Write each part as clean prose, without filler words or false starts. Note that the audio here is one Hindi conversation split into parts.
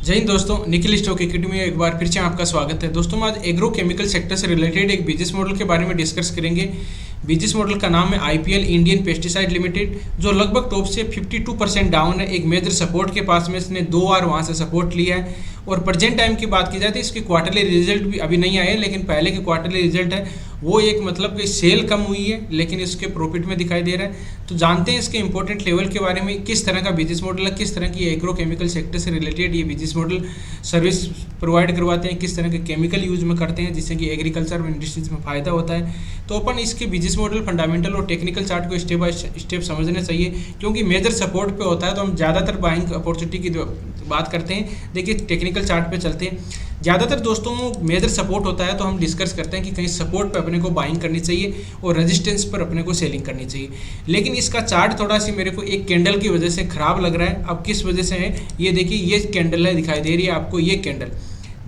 जय हिंद दोस्तों, निखिल स्टॉक इक्विटी में एक बार फिर से आपका स्वागत है। दोस्तों आज एग्रो केमिकल सेक्टर से रिलेटेड एक बिजनेस मॉडल के बारे में डिस्कस करेंगे। बिजनेस मॉडल का नाम है आईपीएल इंडियन पेस्टिसाइड लिमिटेड, जो लगभग टॉप से 52% डाउन है। एक मेजर सपोर्ट के पास में इसने 2 बार वहां से सपोर्ट लिया है। और प्रेजेंट टाइम की बात की जाए तो इसके क्वार्टरली रिजल्ट भी अभी नहीं आए, लेकिन पहले के क्वार्टरली रिजल्ट है वो एक मतलब कि सेल कम हुई है लेकिन इसके प्रॉफिट में दिखाई दे रहा है। तो जानते हैं इसके इंपॉर्टेंट लेवल के बारे में, किस तरह का बिजनेस मॉडल है, किस तरह की एग्रो केमिकल सेक्टर से रिलेटेड ये बिजनेस मॉडल सर्विस प्रोवाइड करवाते हैं, किस तरह के केमिकल यूज में करते हैं जिससे कि एग्रीकल्चर और इंडस्ट्रीज में फ़ायदा होता है। तो अपन इसके बिजनेस मॉडल फंडामेंटल और टेक्निकल चार्ट को स्टेप बाय स्टेप समझने चाहिए, क्योंकि मेजर सपोर्ट पे होता है तो हम ज़्यादातर बाइंग अपॉर्चुनिटी की बात करते हैं। देखिए टेक्निकल चार्ट पे चलते हैं। ज़्यादातर दोस्तों मेजर सपोर्ट होता है तो हम डिस्कस करते हैं कि कहीं सपोर्ट पे अपने को बाइंग करनी चाहिए और रेजिस्टेंस पर अपने को सेलिंग करनी चाहिए। लेकिन इसका चार्ट थोड़ा सी मेरे को एक कैंडल की वजह से ख़राब लग रहा है। अब किस वजह से है ये देखिए, ये कैंडल है, दिखाई दे रही है आपको ये कैंडल।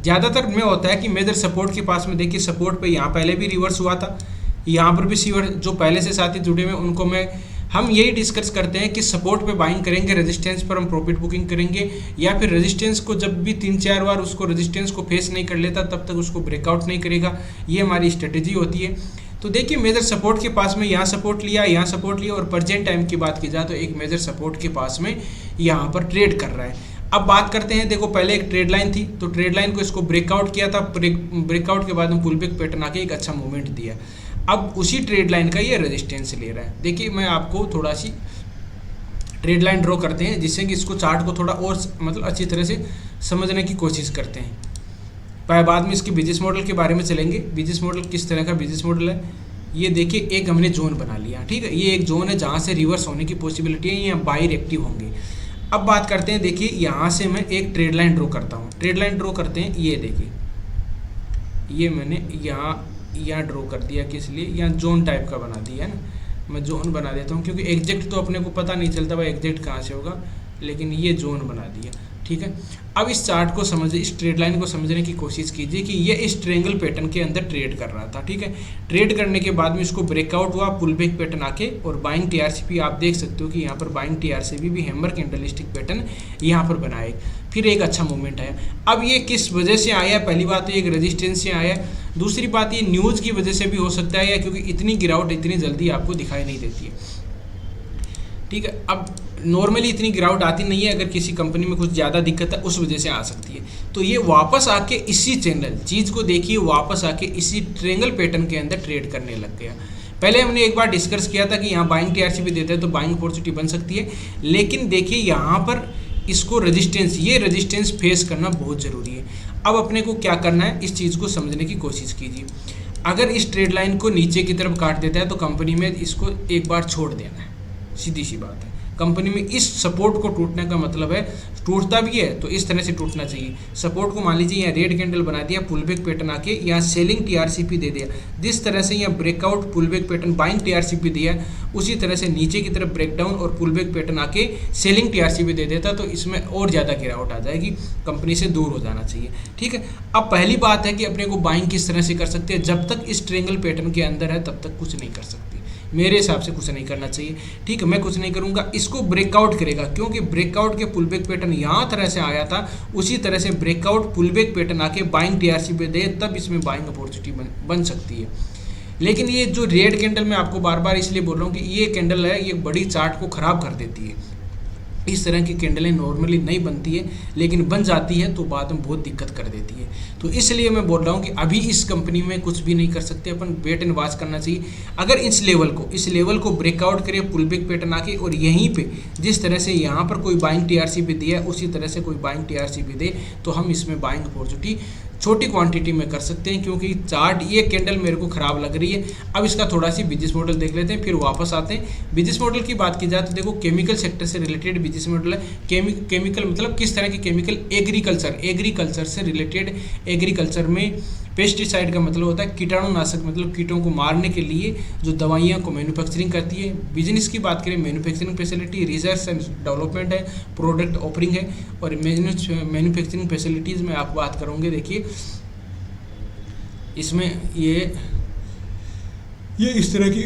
ज़्यादातर में होता है कि मेजर सपोर्ट के पास में देखिए, सपोर्ट पे यहाँ पहले भी रिवर्स हुआ था, यहाँ पर भी सीवर जो पहले से साथी जुड़े हुए उनको हम यही डिस्कस करते हैं कि सपोर्ट पे बाइंग करेंगे, रेजिस्टेंस पर हम प्रॉफिट बुकिंग करेंगे, या फिर रेजिस्टेंस को जब भी 3-4 बार उसको रेजिस्टेंस को फेस नहीं कर लेता तब तक उसको ब्रेकआउट नहीं करेगा। ये हमारी स्ट्रेटेजी होती है। तो देखिए मेजर सपोर्ट के पास में यहाँ सपोर्ट लिया, यहाँ सपोर्ट लिया, और प्रेजेंट टाइम की बात की जाए तो एक मेजर सपोर्ट के पास में यहाँ पर ट्रेड कर रहा है। अब बात करते हैं, देखो पहले एक ट्रेड लाइन थी तो ट्रेड लाइन को इसको ब्रेकआउट किया था, ब्रेकआउट के बाद में पुल बैक पैटर्न आके एक अच्छा मूवमेंट दिया। अब उसी ट्रेड लाइन का ये रेजिस्टेंस ले रहा है। देखिए मैं आपको थोड़ा सी ट्रेड लाइन ड्रॉ करते हैं जिससे कि इसको चार्ट को थोड़ा और मतलब अच्छी तरह से समझने की कोशिश करते हैं। बाद में इसके बिजनेस मॉडल के बारे में चलेंगे। बिजनेस मॉडल किस तरह का बिजनेस मॉडल है, ये देखिए एक हमने जोन बना लिया, ठीक है। ये एक जोन है जहाँ से रिवर्स होने की पॉसिबिलिटी है, यहाँ बायर एक्टिव होंगे। अब बात करते हैं, देखिए यहाँ से मैं एक ट्रेड लाइन ड्रॉ करता हूँ। ट्रेड लाइन ड्रॉ करते हैं, ये देखिए ये मैंने यहाँ ड्रॉ कर दिया, किस लिए, यहाँ जोन टाइप का बना दिया है ना। मैं जोन बना देता हूँ क्योंकि एग्जैक्ट तो अपने को पता नहीं चलता भाई एग्जैक्ट कहाँ से होगा, लेकिन ये जोन बना दिया, ठीक है। अब इस चार्ट को समझिए, इस ट्रेड लाइन को समझने की कोशिश कीजिए कि ये इस ट्रायंगल पैटर्न के अंदर ट्रेड कर रहा था, ठीक है। ट्रेड करने के बाद में इसको ब्रेकआउट हुआ, पुल बैक पैटर्न आके, और बाइंग टीआरसीपी आप देख सकते हो कि यहाँ पर बाइंग टीआरसीपी भी हैमर कैंडलस्टिक पैटर्न यहाँ पर बनाए, फिर एक अच्छा मूवमेंट आया। अब ये किस वजह से आया, पहली बात तो एक रेजिस्टेंस से आया, दूसरी बात ये न्यूज़ की वजह से भी हो सकता है, या क्योंकि इतनी गिरावट इतनी जल्दी आपको दिखाई नहीं देती है, ठीक है। अब नॉर्मली इतनी गिरावट आती नहीं है, अगर किसी कंपनी में कुछ ज़्यादा दिक्कत है उस वजह से आ सकती है। तो ये वापस आके इसी चैनल चीज़ को देखिए, वापस आके इसी ट्रायंगल पैटर्न के अंदर ट्रेड करने लग गया। पहले हमने एक बार डिस्कस किया था कि यहाँ बाइंग टीआरसीपी देते हैं तो बाइंग अपॉर्चुनिटी बन सकती है, लेकिन देखिए यहाँ पर इसको रेजिस्टेंस, ये रेजिस्टेंस फेस करना बहुत ज़रूरी है। अब अपने को क्या करना है, इस चीज़ को समझने की कोशिश कीजिए। अगर इस ट्रेड लाइन को नीचे की तरफ काट देता है तो कंपनी में इसको एक बार छोड़ देना है, सीधी सी बात है। कंपनी में इस सपोर्ट को टूटने का मतलब है, टूटता भी है तो इस तरह से टूटना चाहिए। सपोर्ट को मान लीजिए यहाँ रेड कैंडल बना दिया, पुल बैक पैटर्न आके यहाँ सेलिंग टीआरसीपी दे दिया, जिस तरह से यहाँ breakout pull back pattern buying TRCP दिया, उसी तरह से नीचे की तरफ ब्रेकडाउन और पुल बैक पैटर्न आके सेलिंग टीआरसीपी दे देता तो इसमें और ज़्यादा गिरावट आ जाएगी, कंपनी से दूर हो जाना चाहिए, ठीक है। अब पहली बात है कि अपने को बाइंग किस तरह से कर सकते हैं, जब तक इस ट्रायंगल पैटर्न के अंदर है तब तक कुछ नहीं कर सकती, मेरे हिसाब से कुछ नहीं करना चाहिए, ठीक है। मैं कुछ नहीं करूंगा, इसको ब्रेकआउट करेगा, क्योंकि ब्रेकआउट के पुल बैक पैटर्न यहाँ तरह से आया था, उसी तरह से ब्रेकआउट पुल बैक पैटर्न आके बाइंग टीआरसीपी दे, तब इसमें बाइंग अपॉर्चुनिटी बन सकती है। लेकिन ये जो रेड कैंडल मैं आपको बार बार इसलिए बोल रहा हूँ कि ये कैंडल है, ये बड़ी चार्ट को ख़राब कर देती है। इस तरह की कैंडलें नॉर्मली नहीं बनती है, लेकिन बन जाती है तो बाद में बहुत दिक्कत कर देती है। तो इसलिए मैं बोल रहा हूँ कि अभी इस कंपनी में कुछ भी नहीं कर सकते, अपन वेट एंड वॉच करना चाहिए। अगर इस लेवल को ब्रेकआउट करे, पुल बैक पैटर्न आके, और यहीं पे जिस तरह से यहाँ पर कोई बाइंग टीआरसीपी दिया है उसी तरह से कोई बाइंग टीआरसीपी दे तो हम इसमें बाइंग अपॉर्चुनिटी छोटी क्वांटिटी में कर सकते हैं, क्योंकि चार्ट ये कैंडल मेरे को ख़राब लग रही है। अब इसका थोड़ा सी बिजनेस मॉडल देख लेते हैं, फिर वापस आते हैं। बिजनेस मॉडल की बात की जाए तो देखो केमिकल सेक्टर से रिलेटेड बिजनेस मॉडल है। केमिकल मतलब किस तरह के केमिकल, एग्रीकल्चर से रिलेटेड। एग्रीकल्चर में पेस्टिसाइड का मतलब होता है कीटाणुनाशक, मतलब कीटों को मारने के लिए जो दवाइयाँ को मैन्युफैक्चरिंग करती है। बिजनेस की बात करें, manufacturing facility, research and development है, प्रोडक्ट ऑफरिंग है, और मैन्युफैक्चरिंग फैसिलिटीज़ में आप बात करोगे, देखिए इसमें ये इस तरह की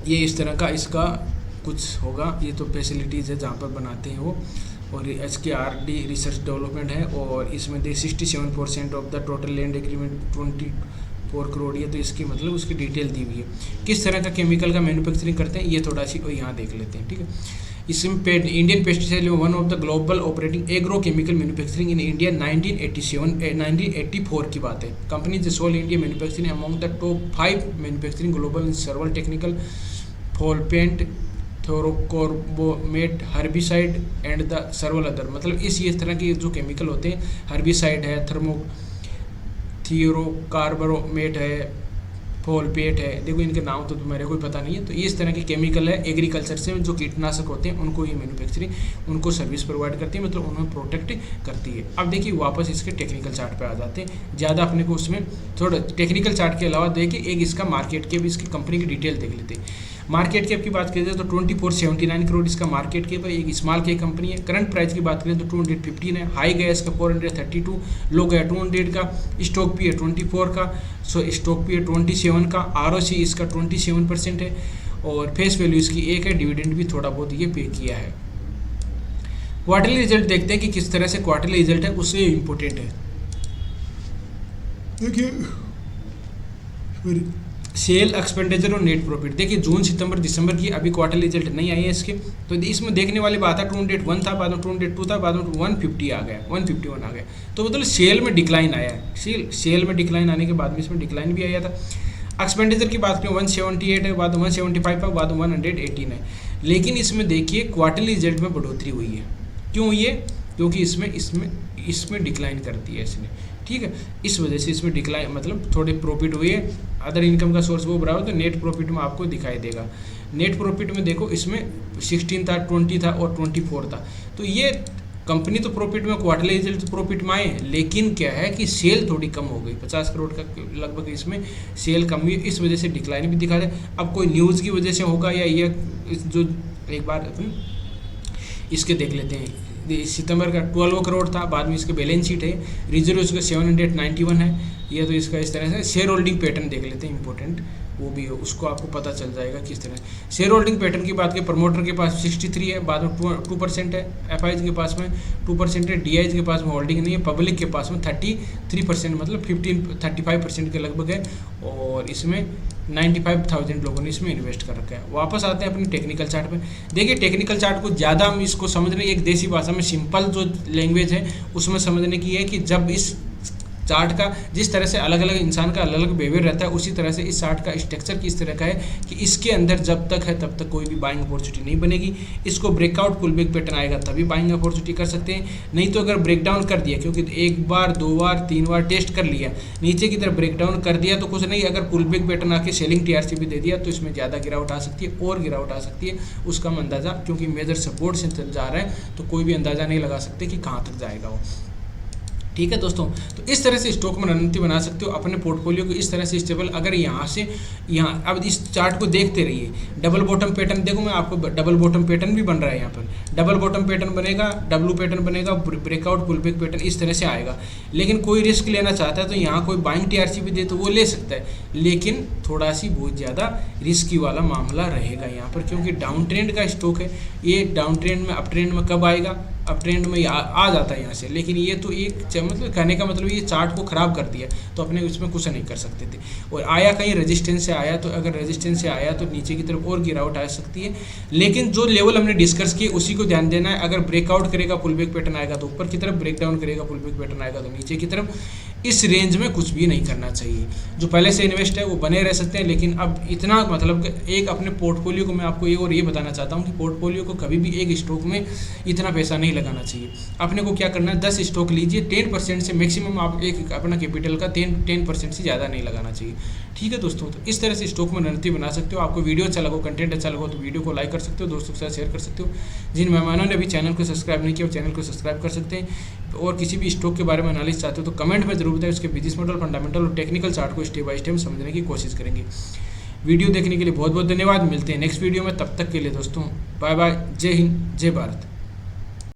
ये इस तरह का इसका कुछ होगा, ये तो फैसिलिटीज़ है जहाँ पर बनाते हैं वो, और HKRD रिसर्च डेवलपमेंट है, और इसमें दे 67% of the total land agreement 24 crore है। तो इसकी मतलब उसकी डिटेल दी हुई है। किस तरह का केमिकल का मैन्युफैक्चरिंग करते हैं ये थोड़ा सी यहाँ देख लेते हैं, ठीक है। इसमें Indian pesticide one of the global operating agro chemical manufacturing in India 1984 की बात है। Company the sole India manufacturing among the top 5 manufacturing global in several technical folpet thiocarbamate herbicide and the several other. मतलब इस तरह के जो केमिकल होते हैं, हर्बिसाइड है, थियोरोकार्बोमेट है, फॉलपेट है, देखो इनके नाम तो मेरे को पता नहीं है। तो इस तरह के केमिकल है एग्रीकल्चर से जो कीटनाशक होते हैं उनको ये मैन्युफैक्चरिंग उनको सर्विस प्रोवाइड करती है, मतलब उन्हें प्रोटेक्ट करती है। अब देखिए वापस इसके टेक्निकल चार्ट पे आ जाते हैं। ज़्यादा अपने को उसमें थोड़ा टेक्निकल चार्ट के अलावा देखिए एक इसका मार्केट कैप, इसकी कंपनी की डिटेल देख लेते हैं। मार्केट कैप की बात करें तो 2479 करोड़ इसका मार्केट कैप है। एक स्मॉल कैप कंपनी है। करंट प्राइस की बात करें तो 215 है। हाई गया इसका 432, लो गया 200 का। स्टॉक पी है 24 का, स्टॉक पी है 27 का। ROC इसका 27% है, और फेस वैल्यू इसकी 1 है। डिविडेंड भी थोड़ा बहुत ये पे किया है। क्वार्टरली रिजल्ट देखते हैं कि किस तरह से क्वार्टरली रिजल्ट है, उससे इम्पोर्टेंट है। देखिए सेल, एक्सपेंडिचर और नेट प्रॉफिट। देखिए जून, सितंबर, दिसंबर की अभी क्वार्टर रिजल्ट नहीं आई है इसके, तो इसमें देखने वाली बात है 201 था, बाद में 202 था, बाद में 150 आ गया, 151 आ गया। तो मतलब सेल में डिक्लाइन आया है। सेल में डिक्लाइन आने के बाद में इसमें डिक्लाइन भी आया था। एक्सपेंडिचर की बात करें 178 है, बाद में 175 है, बाद में 118 है। लेकिन इसमें देखिए क्वार्टरली रिजल्ट में बढ़ोतरी हुई है। क्यों हुई है? क्योंकि इसमें डिक्लाइन करती है इसने, ठीक है। इस वजह से इसमें डिक्लाइन मतलब थोड़े प्रॉफिट हुए है। अदर इनकम का सोर्स वो बराबर, तो नेट प्रॉफिट में आपको दिखाई देगा। नेट प्रॉफिट में देखो इसमें 16 था, 20 था और 24 था। तो ये कंपनी तो प्रॉफिट में, क्वार्टरली रिजल्ट प्रॉफिट में आए, लेकिन क्या है कि सेल थोड़ी कम हो गई। 50 करोड़ का लगभग इसमें सेल कम हुई, इस वजह से डिक्लाइन भी दिखा रहे। अब कोई न्यूज़ की वजह से होगा या ये जो एक बार इसके देख लेते हैं। सितंबर का 12 करोड़ था, बाद में इसके बैलेंस शीट है। रिजर्व इसका 791 है। ये तो इसका इस तरह से शेयर होल्डिंग पैटर्न देख लेते हैं, इंपॉर्टेंट वो भी है, उसको आपको पता चल जाएगा किस तरह से। शेयर होल्डिंग पैटर्न की बात करें, प्रमोटर के पास 63 है, बाद में 2% है, FIs के पास में 2% है, DIs के पास में होल्डिंग नहीं है, पब्लिक के पास में 33% मतलब 35% के लगभग है, और इसमें 95,000 लोगों ने इसमें इन्वेस्ट कर रखा है। वापस आते हैं अपने टेक्निकल चार्ट पे। देखिए टेक्निकल चार्ट को ज़्यादा हम इसको समझने, एक देसी भाषा में सिंपल जो लैंग्वेज है उसमें समझने की है कि जब इस चार्ट का जिस तरह से अलग अलग इंसान का अलग अलग बिहेवियर रहता है, उसी तरह से इस चार्ट का स्ट्रक्चर किस तरह का है कि इसके अंदर जब तक है तब तक कोई भी बाइंग अपॉर्चुनिटी नहीं बनेगी। इसको ब्रेकआउट पुल बैक पैटर्न आएगा तभी बाइंग अपॉर्चुनिटी कर सकते हैं, नहीं तो अगर ब्रेकडाउन कर दिया, क्योंकि एक बार, दो बार, तीन बार टेस्ट कर लिया, नीचे की तरफ ब्रेकडाउन कर दिया तो कुछ नहीं। अगर पुल बैक पैटर्न आके सेलिंग TRC भी दे दिया तो इसमें ज़्यादा गिरावट आ सकती है, और गिरावट आ सकती है। उसका हम अंदाज़ा, क्योंकि मेजर सपोर्ट से जा रहा है तो कोई भी अंदाज़ा नहीं लगा सकते कि कहाँ तक जाएगा वो, ठीक है दोस्तों। तो इस तरह से स्टॉक में रणनीति बना सकते हो अपने पोर्टफोलियो को, इस तरह से स्टेबल। अगर यहाँ से यहाँ अब इस चार्ट को देखते रहिए, डबल बॉटम पैटर्न देखो, मैं आपको डबल बॉटम पैटर्न भी बन रहा है यहाँ पर। डबल बॉटम पैटर्न बनेगा, W पैटर्न बनेगा, ब्रेकआउट पुल बैक पैटर्न इस तरह से आएगा। लेकिन कोई रिस्क लेना चाहता है तो यहाँ कोई बाइंग TRC भी दे तो वो ले सकता है, लेकिन थोड़ा सी बहुत ज़्यादा रिस्की वाला मामला रहेगा यहाँ पर, क्योंकि डाउन ट्रेंड का स्टॉक है। ये डाउन ट्रेंड में अप ट्रेंड में कब आएगा? अप ट्रेंड में आ जाता है यहाँ से, लेकिन ये तो एक मतलब कहने का मतलब ये चार्ट को ख़राब कर दिया, तो अपने उसमें कुछ नहीं कर सकते थे। और आया कहीं रेजिस्टेंस से आया, तो अगर रेजिस्टेंस से आया तो नीचे की तरफ और गिरावट आ सकती है। लेकिन जो लेवल हमने डिस्कस किए उसी को ध्यान देना है। अगर ब्रेकआउट करेगा पुल बैक पैटर्न आएगा तो ऊपर की तरफ, ब्रेकडाउन करेगा पुल बैक पैटर्न आएगा तो नीचे की तरफ। इस रेंज में कुछ भी नहीं करना चाहिए। जो पहले से इन्वेस्ट है वो बने रह सकते हैं, लेकिन अब इतना मतलब एक अपने पोर्टफोलियो को मैं आपको ये बताना चाहता हूँ कि पोर्टफोलियो को कभी भी एक स्टॉक में इतना पैसा नहीं लगाना चाहिए। अपने को क्या करना है, 10 स्टॉक लीजिए, 10% से मैक्सिमम आप एक अपना कैपिटल का 10% से ज़्यादा नहीं लगाना चाहिए, ठीक है दोस्तों। तो इस तरह से स्टॉक में रणनीति बना सकते हो। आपको वीडियो अच्छा लगा, कंटेंट अच्छा लगा तो वीडियो को लाइक कर सकते हो, दोस्तों के साथ शेयर कर सकते हो। जिन मेहमानों ने अभी चैनल को सब्सक्राइब नहीं किया वो चैनल को सब्सक्राइब कर सकते हैं। और किसी भी स्टॉक के बारे में एनालिसिस चाहते हो तो कमेंट में जरूर बताएं। उसके बिजनेस मॉडल, फंडामेंटल और टेक्निकल चार्ट को स्टेप बाय स्टेप समझने की कोशिश करेंगे। वीडियो देखने के लिए बहुत बहुत धन्यवाद। मिलते हैं नेक्स्ट वीडियो में, तब तक के लिए दोस्तों बाय बाय। जय हिंद, जय भारत।